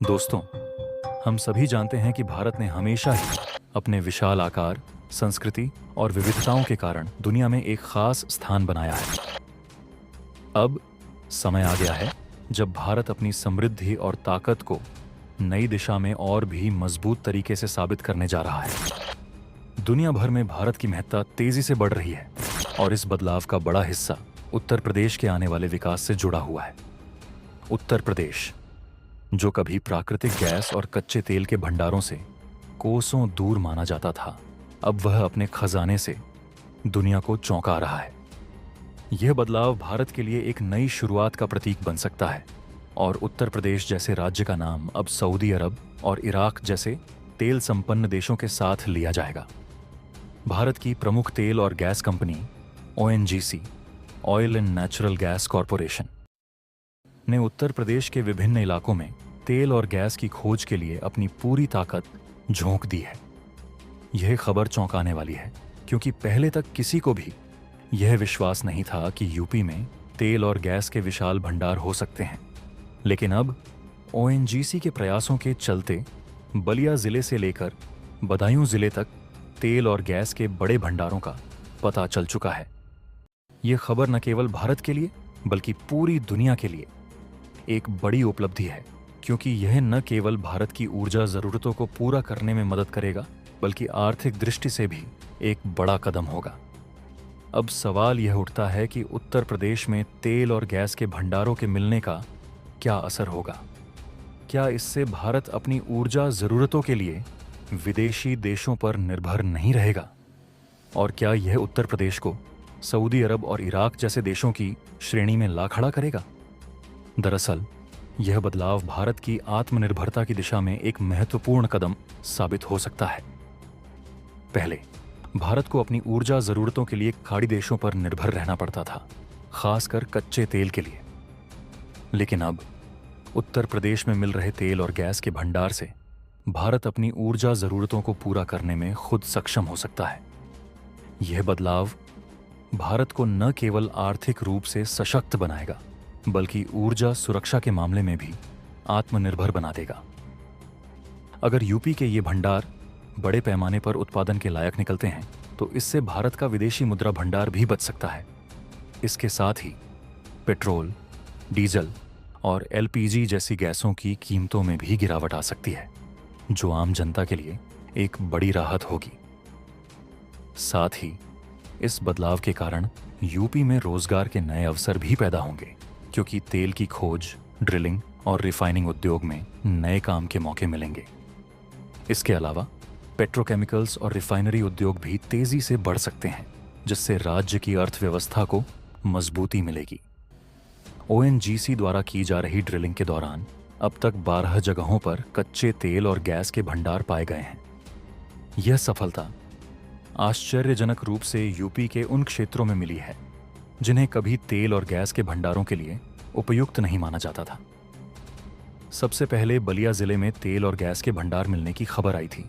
दोस्तों, हम सभी जानते हैं कि भारत ने हमेशा ही अपने विशाल आकार, संस्कृति और विविधताओं के कारण दुनिया में एक खास स्थान बनाया है। अब समय आ गया है जब भारत अपनी समृद्धि और ताकत को नई दिशा में और भी मजबूत तरीके से साबित करने जा रहा है। दुनिया भर में भारत की महत्ता तेजी से बढ़ रही है और इस बदलाव का बड़ा हिस्सा उत्तर प्रदेश के आने वाले विकास से जुड़ा हुआ है। उत्तर प्रदेश, जो कभी प्राकृतिक गैस और कच्चे तेल के भंडारों से कोसों दूर माना जाता था, अब वह अपने खजाने से दुनिया को चौंका रहा है। यह बदलाव भारत के लिए एक नई शुरुआत का प्रतीक बन सकता है और उत्तर प्रदेश जैसे राज्य का नाम अब सऊदी अरब और इराक जैसे तेल संपन्न देशों के साथ लिया जाएगा। भारत की प्रमुख तेल और gas company ONGC, oil and natural gas corporation, ने उत्तर प्रदेश के विभिन्न इलाकों में तेल और गैस की खोज के लिए अपनी पूरी ताकत झोंक दी है। यह खबर चौंकाने वाली है क्योंकि पहले तक किसी को भी यह विश्वास नहीं था कि यूपी में तेल और गैस के विशाल भंडार हो सकते हैं। लेकिन अब ONGC के प्रयासों के चलते बलिया जिले से लेकर बदायूं जिले तक तेल और गैस के बड़े भंडारों का पता चल चुका है। यह खबर न केवल भारत के लिए बल्कि पूरी दुनिया के लिए एक बड़ी उपलब्धि है, क्योंकि यह न केवल भारत की ऊर्जा जरूरतों को पूरा करने में मदद करेगा बल्कि आर्थिक दृष्टि से भी एक बड़ा कदम होगा। अब सवाल यह उठता है कि उत्तर प्रदेश में तेल और गैस के भंडारों के मिलने का क्या असर होगा। क्या इससे भारत अपनी ऊर्जा जरूरतों के लिए विदेशी देशों पर निर्भर नहीं रहेगा? और क्या यह उत्तर प्रदेश को सऊदी अरब और इराक जैसे देशों की श्रेणी में ला खड़ा करेगा? दरअसल यह बदलाव भारत की आत्मनिर्भरता की दिशा में एक महत्वपूर्ण कदम साबित हो सकता है। पहले भारत को अपनी ऊर्जा जरूरतों के लिए खाड़ी देशों पर निर्भर रहना पड़ता था, खासकर कच्चे तेल के लिए। लेकिन अब उत्तर प्रदेश में मिल रहे तेल और गैस के भंडार से भारत अपनी ऊर्जा जरूरतों को पूरा करने में खुद सक्षम हो सकता है। यह बदलाव भारत को न केवल आर्थिक रूप से सशक्त बनाएगा बल्कि ऊर्जा सुरक्षा के मामले में भी आत्मनिर्भर बना देगा। अगर यूपी के ये भंडार बड़े पैमाने पर उत्पादन के लायक निकलते हैं तो इससे भारत का विदेशी मुद्रा भंडार भी बच सकता है। इसके साथ ही पेट्रोल, डीजल और LPG जैसी गैसों की कीमतों में भी गिरावट आ सकती है, जो आम जनता के लिए एक बड़ी राहत होगी। साथ ही इस बदलाव के कारण यूपी में रोजगार के नए अवसर भी पैदा होंगे, क्योंकि तेल की खोज, ड्रिलिंग और रिफाइनिंग उद्योग में नए काम के मौके मिलेंगे। इसके अलावा पेट्रोकेमिकल्स और रिफाइनरी उद्योग भी तेजी से बढ़ सकते हैं, जिससे राज्य की अर्थव्यवस्था को मजबूती मिलेगी। ONGC द्वारा की जा रही ड्रिलिंग के दौरान अब तक 12 जगहों पर कच्चे तेल और गैस के भंडार पाए गए हैं। यह सफलता आश्चर्यजनक रूप से यूपी के उन क्षेत्रों में मिली है जिन्हें कभी तेल और गैस के भंडारों के लिए उपयुक्त नहीं माना जाता था। सबसे पहले बलिया जिले में तेल और गैस के भंडार मिलने की खबर आई थी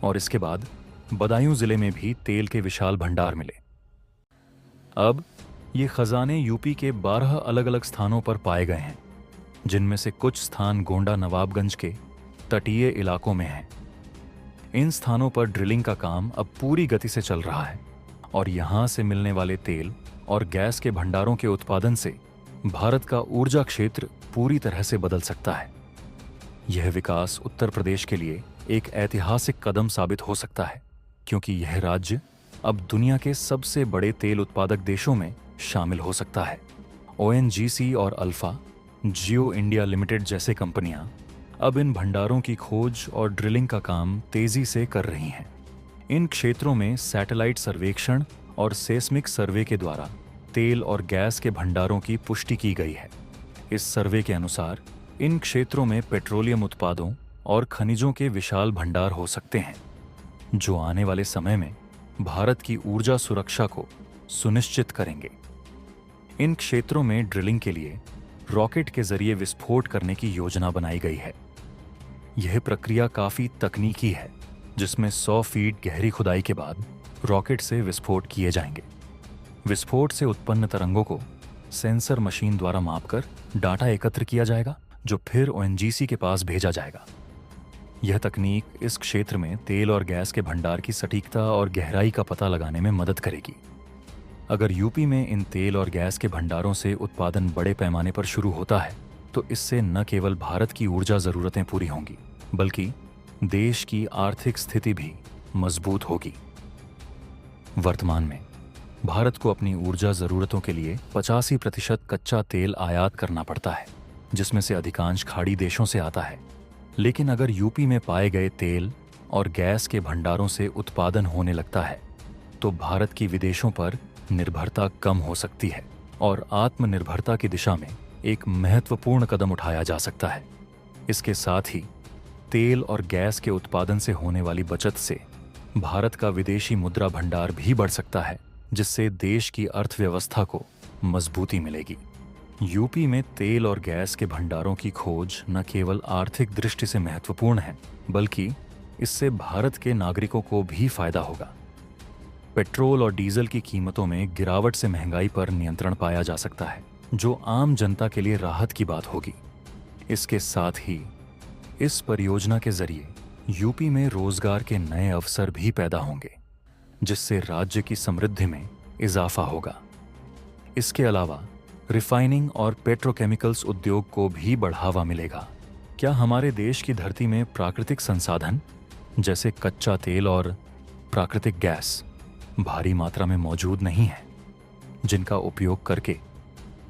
और इसके बाद बदायूं जिले में भी तेल के विशाल भंडार मिले। अब ये खजाने यूपी के 12 अलग अलग स्थानों पर पाए गए हैं, जिनमें से कुछ स्थान गोंडा नवाबगंज के तटीय इलाकों में हैं। इन स्थानों पर ड्रिलिंग का काम अब पूरी गति से चल रहा है और यहां से मिलने वाले तेल और गैस के भंडारों के उत्पादन से भारत का ऊर्जा क्षेत्र पूरी तरह से बदल सकता है। यह विकास उत्तर प्रदेश के लिए एक ऐतिहासिक कदम साबित हो सकता है, क्योंकि यह राज्य अब दुनिया के सबसे बड़े तेल उत्पादक देशों में शामिल हो सकता है। ONGC और अल्फा जियो इंडिया लिमिटेड जैसे कंपनियां अब इन भंडारों की खोज और ड्रिलिंग का काम तेजी से कर रही हैं। इन क्षेत्रों में सैटेलाइट सर्वेक्षण और सेस्मिक सर्वे के द्वारा तेल और गैस के भंडारों की पुष्टि की गई है। इस सर्वे के अनुसार इन क्षेत्रों में पेट्रोलियम उत्पादों और खनिजों के विशाल भंडार हो सकते हैं, जो आने वाले समय में भारत की ऊर्जा सुरक्षा को सुनिश्चित करेंगे। इन क्षेत्रों में ड्रिलिंग के लिए रॉकेट के जरिए विस्फोट करने की योजना बनाई गई है। यह प्रक्रिया काफी तकनीकी है, जिसमें 100 फीट गहरी खुदाई के बाद रॉकेट से विस्फोट किए जाएंगे। विस्फोट से उत्पन्न तरंगों को सेंसर मशीन द्वारा मापकर डाटा एकत्र किया जाएगा, जो फिर ओएनजीसी के पास भेजा जाएगा। यह तकनीक इस क्षेत्र में तेल और गैस के भंडार की सटीकता और गहराई का पता लगाने में मदद करेगी। अगर यूपी में इन तेल और गैस के भंडारों से उत्पादन बड़े पैमाने पर शुरू होता है तो इससे न केवल भारत की ऊर्जा ज़रूरतें पूरी होंगी बल्कि देश की आर्थिक स्थिति भी मजबूत होगी। वर्तमान में भारत को अपनी ऊर्जा ज़रूरतों के लिए 85% कच्चा तेल आयात करना पड़ता है, जिसमें से अधिकांश खाड़ी देशों से आता है। लेकिन अगर यूपी में पाए गए तेल और गैस के भंडारों से उत्पादन होने लगता है तो भारत की विदेशों पर निर्भरता कम हो सकती है और आत्मनिर्भरता की दिशा में एक महत्वपूर्ण कदम उठाया जा सकता है। इसके साथ ही तेल और गैस के उत्पादन से होने वाली बचत से भारत का विदेशी मुद्रा भंडार भी बढ़ सकता है, जिससे देश की अर्थव्यवस्था को मजबूती मिलेगी। यूपी में तेल और गैस के भंडारों की खोज न केवल आर्थिक दृष्टि से महत्वपूर्ण है बल्कि इससे भारत के नागरिकों को भी फायदा होगा। पेट्रोल और डीजल की कीमतों में गिरावट से महंगाई पर नियंत्रण पाया जा सकता है, जो आम जनता के लिए राहत की बात होगी। इसके साथ ही इस परियोजना के जरिए यूपी में रोजगार के नए अवसर भी पैदा होंगे, जिससे राज्य की समृद्धि में इजाफा होगा। इसके अलावा रिफाइनिंग और पेट्रोकेमिकल्स उद्योग को भी बढ़ावा मिलेगा। क्या हमारे देश की धरती में प्राकृतिक संसाधन जैसे कच्चा तेल और प्राकृतिक गैस भारी मात्रा में मौजूद नहीं है, जिनका उपयोग करके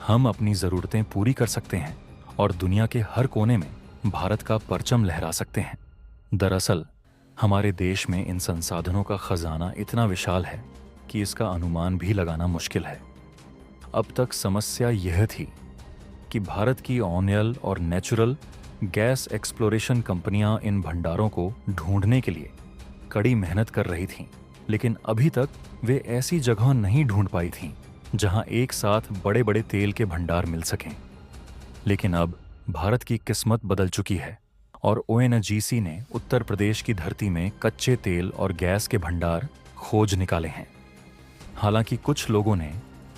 हम अपनी ज़रूरतें पूरी कर सकते हैं और दुनिया के हर कोने में भारत का परचम लहरा सकते हैं? दरअसल हमारे देश में इन संसाधनों का खजाना इतना विशाल है कि इसका अनुमान भी लगाना मुश्किल है। अब तक समस्या यह थी कि भारत की ऑयल और नेचुरल गैस एक्सप्लोरेशन कंपनियां इन भंडारों को ढूंढने के लिए कड़ी मेहनत कर रही थीं, लेकिन अभी तक वे ऐसी जगह नहीं ढूंढ पाई थीं जहां एक साथ बड़े बड़े तेल के भंडार मिल सकें। लेकिन अब भारत की किस्मत बदल चुकी है और ओएनजीसी ने उत्तर प्रदेश की धरती में कच्चे तेल और गैस के भंडार खोज निकाले हैं। हालांकि कुछ लोगों ने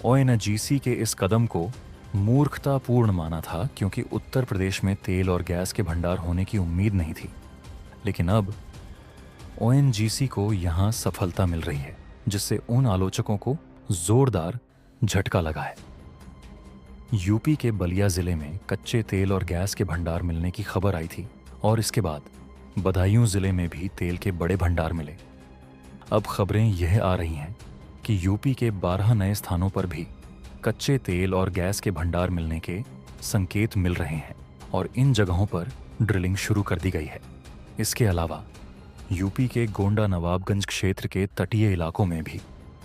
ओएनजीसी के इस कदम को मूर्खतापूर्ण माना था, क्योंकि उत्तर प्रदेश में तेल और गैस के भंडार होने की उम्मीद नहीं थी। लेकिन अब ओएनजीसी को यहाँ सफलता मिल रही है, जिससे उन आलोचकों को जोरदार झटका लगा है। यूपी के बलिया जिले में कच्चे तेल और गैस के भंडार मिलने की खबर आई थी और इसके बाद बदायूं जिले में भी तेल के बड़े भंडार मिले। अब खबरें यह आ रही हैं कि यूपी के 12 नए स्थानों पर भी कच्चे तेल और गैस के भंडार मिलने के संकेत मिल रहे हैं और इन जगहों पर ड्रिलिंग शुरू कर दी गई है। इसके अलावा यूपी के गोंडा नवाबगंज क्षेत्र के तटीय इलाकों में भी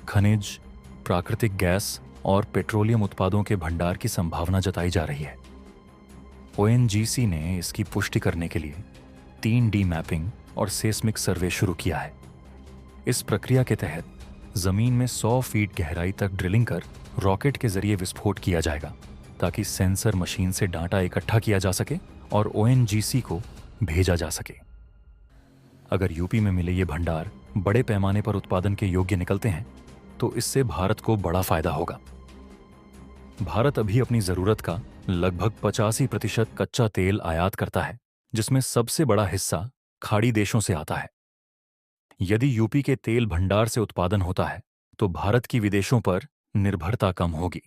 खनिज, प्राकृतिक गैस और पेट्रोलियम उत्पादों के भंडार की संभावना जताई जा रही है। ओएनजीसी ने इसकी पुष्टि करने के लिए 3D मैपिंग और सेस्मिक सर्वे शुरू किया है। इस प्रक्रिया के तहत जमीन में 100 फीट गहराई तक ड्रिलिंग कर रॉकेट के जरिए विस्फोट किया जाएगा, ताकि सेंसर मशीन से डाटा इकट्ठा किया जा सके और ओएनजीसी को भेजा जा सके। अगर यूपी में मिले ये भंडार बड़े पैमाने पर उत्पादन के योग्य निकलते हैं तो इससे भारत को बड़ा फायदा होगा। भारत अभी अपनी जरूरत का लगभग 85% कच्चा तेल आयात करता है, जिसमें सबसे बड़ा हिस्सा खाड़ी देशों से आता है। यदि यूपी के तेल भंडार से उत्पादन होता है तो भारत की विदेशों पर निर्भरता कम होगी,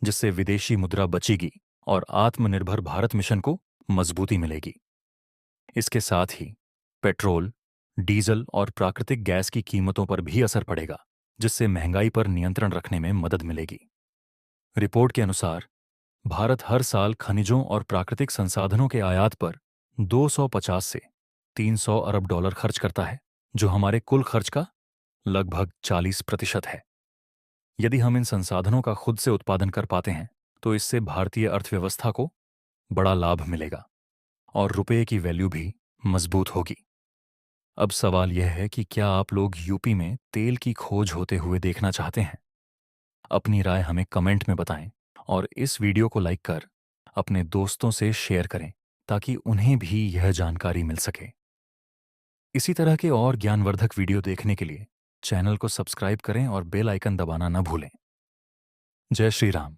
जिससे विदेशी मुद्रा बचेगी और आत्मनिर्भर भारत मिशन को मजबूती मिलेगी। इसके साथ ही पेट्रोल, डीजल और प्राकृतिक गैस की कीमतों पर भी असर पड़ेगा, जिससे महंगाई पर नियंत्रण रखने में मदद मिलेगी। रिपोर्ट के अनुसार भारत हर साल खनिजों और प्राकृतिक संसाधनों के आयात पर 250 से 300 अरब डॉलर खर्च करता है, जो हमारे कुल खर्च का लगभग 40% है। यदि हम इन संसाधनों का खुद से उत्पादन कर पाते हैं तो इससे भारतीय अर्थव्यवस्था को बड़ा लाभ मिलेगा और रुपये की वैल्यू भी मजबूत होगी। अब सवाल यह है कि क्या आप लोग यूपी में तेल की खोज होते हुए देखना चाहते हैं? अपनी राय हमें कमेंट में बताएं और इस वीडियो को लाइक कर अपने दोस्तों से शेयर करें, ताकि उन्हें भी यह जानकारी मिल सके। इसी तरह के और ज्ञानवर्धक वीडियो देखने के लिए चैनल को सब्सक्राइब करें और बेल आइकन दबाना न भूलें। जय श्री राम।